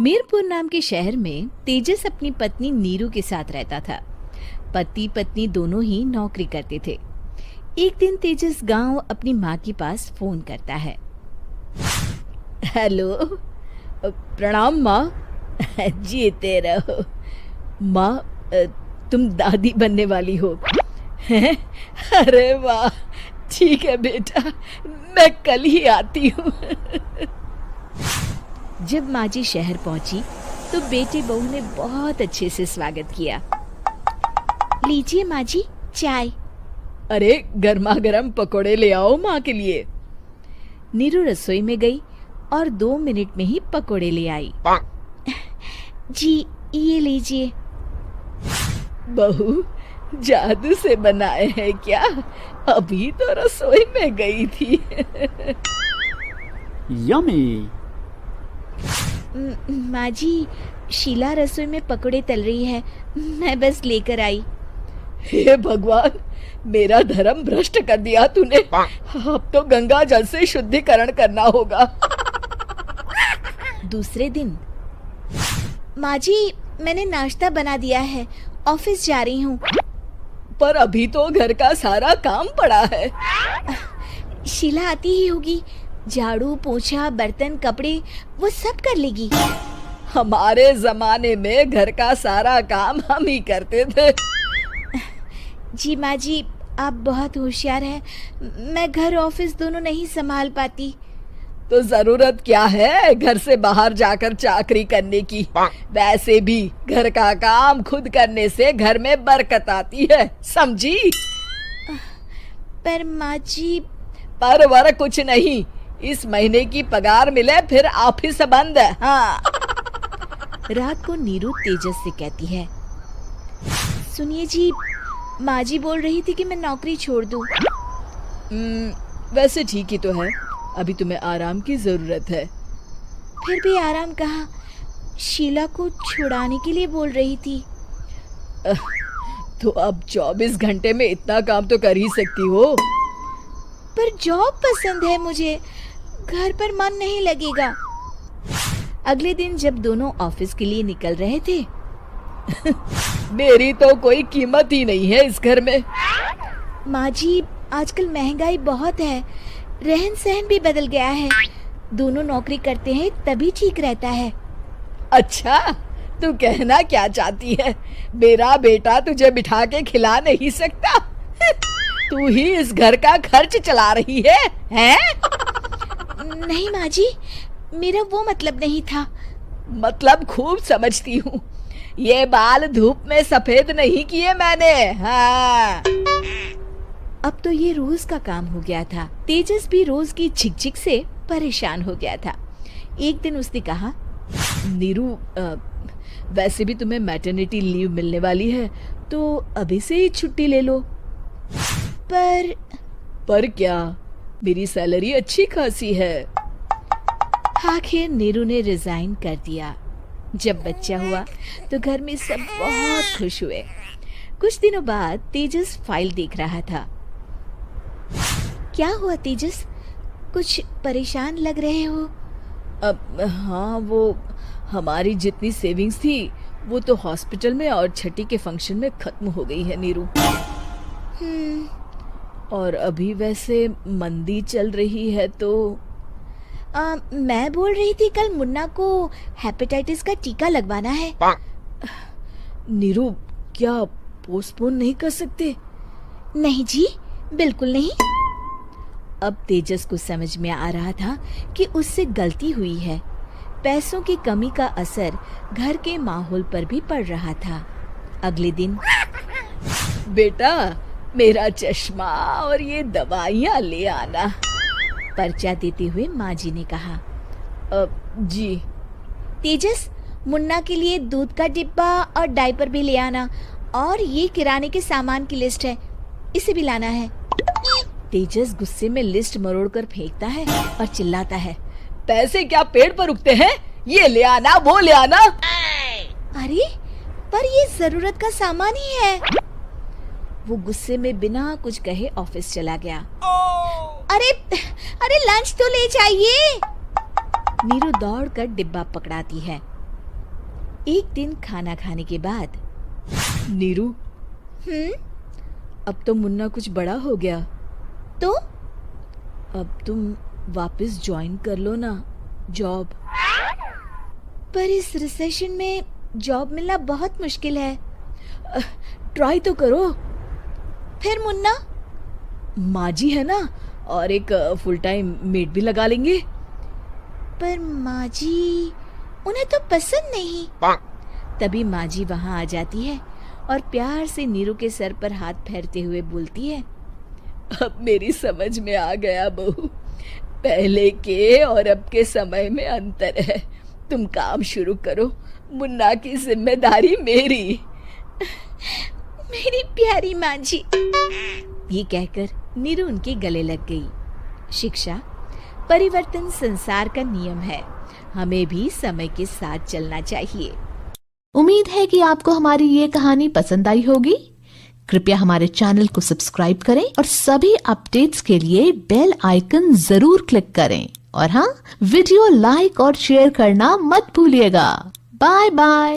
मीरपुर नाम के शहर में तेजस अपनी पत्नी नीरू के साथ रहता था। पति पत्नी दोनों ही नौकरी करते थे। एक दिन तेजस गांव अपनी माँ के पास फोन करता है। हेलो, प्रणाम माँ। जीते रहो माँ, तुम दादी बनने वाली हो हैं? अरे वाह, ठीक है बेटा, मैं कल ही आती हूँ। जब माँ जी शहर पहुंची तो बेटे बहू ने बहुत अच्छे से स्वागत किया। लीजिए माँ जी, चाय। अरे गर्मा गर्म पकोड़े ले आओ माँ के लिए। नीरू रसोई में गई और 2 मिनट में ही पकोड़े ले आई। जी ये लीजिए। बहू, जादू से बनाए हैं क्या? अभी तो रसोई में गई थी। यम्मी। माँ जी, शीला रसोई में पकोड़े तल रही है, मैं बस लेकर आई। हे भगवान, मेरा धर्म भ्रष्ट कर दिया तूने। अब तो गंगा जल से शुद्धिकरण करना होगा। दूसरे दिन, माँ जी मैंने नाश्ता बना दिया है, ऑफिस जा रही हूँ। पर अभी तो घर का सारा काम पड़ा है। शीला आती ही होगी, झाड़ू पोछा बर्तन कपड़े वो सब कर लेगी। हमारे जमाने में घर का सारा काम हम ही करते थे। जी माँ जी, आप बहुत होशियार हैं, मैं घर ऑफिस दोनों नहीं संभाल पाती। तो जरूरत क्या है घर से बाहर जाकर चाकरी करने की? वैसे भी घर का काम खुद करने से घर में बरकत आती है, समझी? पर माँ जी। पर वर कुछ नहीं, इस महीने की पगार मिले फिर ऑफिस बंद है। हाँ। रात को नीरू तेजस से कहती है, सुनिए जी, माँ जी बोल रही थी कि मैं नौकरी छोड़ दूं। वैसे ठीक ही तो है, अभी तुम्हें आराम की जरूरत है। फिर भी आराम कहाँ, शीला को छुड़ाने के लिए बोल रही थी। तो अब 24 घंटे में इतना काम तो कर ही सकती हो। पर जॉब पसंद है मुझे, घर पर मन नहीं लगेगा। अगले दिन जब दोनों ऑफिस के लिए निकल रहे थे, मेरी तो कोई कीमत ही नहीं है इस घर में। माँ जी, आजकल महंगाई बहुत है, रहन सहन भी बदल गया है, दोनों नौकरी करते हैं तभी ठीक रहता है। अच्छा, तू कहना क्या चाहती है? मेरा बेटा तुझे बिठा के खिला नहीं सकता? तू ही इस घर का खर्च चला रही है, हैं? नहीं माँ जी, मेरा वो मतलब नहीं था। मतलब खूब समझती हूँ, ये बाल धूप में सफेद नहीं किए मैंने। हाँ। अब तो ये रोज का काम हो गया था। तेजस भी रोज की झिकझिक से परेशान हो गया था। एक दिन उसने कहा, नीरू, वैसे भी तुम्हें मैटरनिटी लीव मिलने वाली है, तो अभी से ही छुट्टी ले लो। पर क्या, मेरी सैलरी अच्छी खासी है। आखिर नीरू ने रिजाइन कर दिया। जब बच्चा हुआ तो घर में सब बहुत खुश हुए। कुछ दिनों बाद तेजस फाइल देख रहा था। क्या हुआ तेजस, कुछ परेशान लग रहे हो? हाँ, वो हमारी जितनी सेविंग्स थी वो तो हॉस्पिटल में और छठी के फंक्शन में खत्म हो गई है नीरू। और अभी वैसे मंदी चल रही है तो मैं बोल रही थी कल मुन्ना को हेपेटाइटिस का टीका लगवाना है। नीरू, क्या पोस्टपोन नहीं कर सकते? नहीं जी, बिल्कुल नहीं। अब तेजस को समझ में आ रहा था कि उससे गलती हुई है। पैसों की कमी का असर घर के माहौल पर भी पड़ रहा था। अगले दिन, बेटा मेरा चश्मा और ये दवाइयाँ ले आना, पर्चा देते हुए माँ जी ने कहा। जी। तेजस, मुन्ना के लिए दूध का डिब्बा और डायपर भी ले आना, और ये किराने के सामान की लिस्ट है, इसे भी लाना है। तेजस गुस्से में लिस्ट मरोड़कर फेंकता है और चिल्लाता है, पैसे क्या पेड़ पर उगते हैं? ये ले आना, वो ले आना। अरे पर ये जरूरत का सामान ही है। वो गुस्से में बिना कुछ कहे ऑफिस चला गया। अरे लंच तो ले जाइए। नीरू दौड़कर डिब्बा पकड़ाती है एक दिन खाना खाने के बाद, नीरू, अब तो मुन्ना कुछ बड़ा हो गया, तो अब तुम वापस ज्वाइन कर लो ना जॉब। पर इस रिसेशन में जॉब मिलना बहुत मुश्किल है। ट्राई तो करो। फिर मुन्ना? माँ जी है ना, और एक फुल टाइम मेड भी लगा लेंगे। पर माँ जी, उन्हें तो पसंद नहीं। तभी माँ जी वहाँ आ जाती है और प्यार से नीरू के सर पर हाथ फेरते हुए बोलती है, अब मेरी समझ में आ गया बहू, पहले के और अब के समय में अंतर है। तुम काम शुरू करो, मुन्ना की जिम्मेदारी मेरी। मेरी प्यारी माँ जी। ये कहकर नीरू उनके गले लग गई। शिक्षा, परिवर्तन संसार का नियम है, हमें भी समय के साथ चलना चाहिए। उम्मीद है कि आपको हमारी ये कहानी पसंद आई होगी। कृपया हमारे चैनल को सब्सक्राइब करें और सभी अपडेट्स के लिए बेल आइकन जरूर क्लिक करें। और हाँ, वीडियो लाइक और शेयर करना मत भूलिएगा। Bye bye.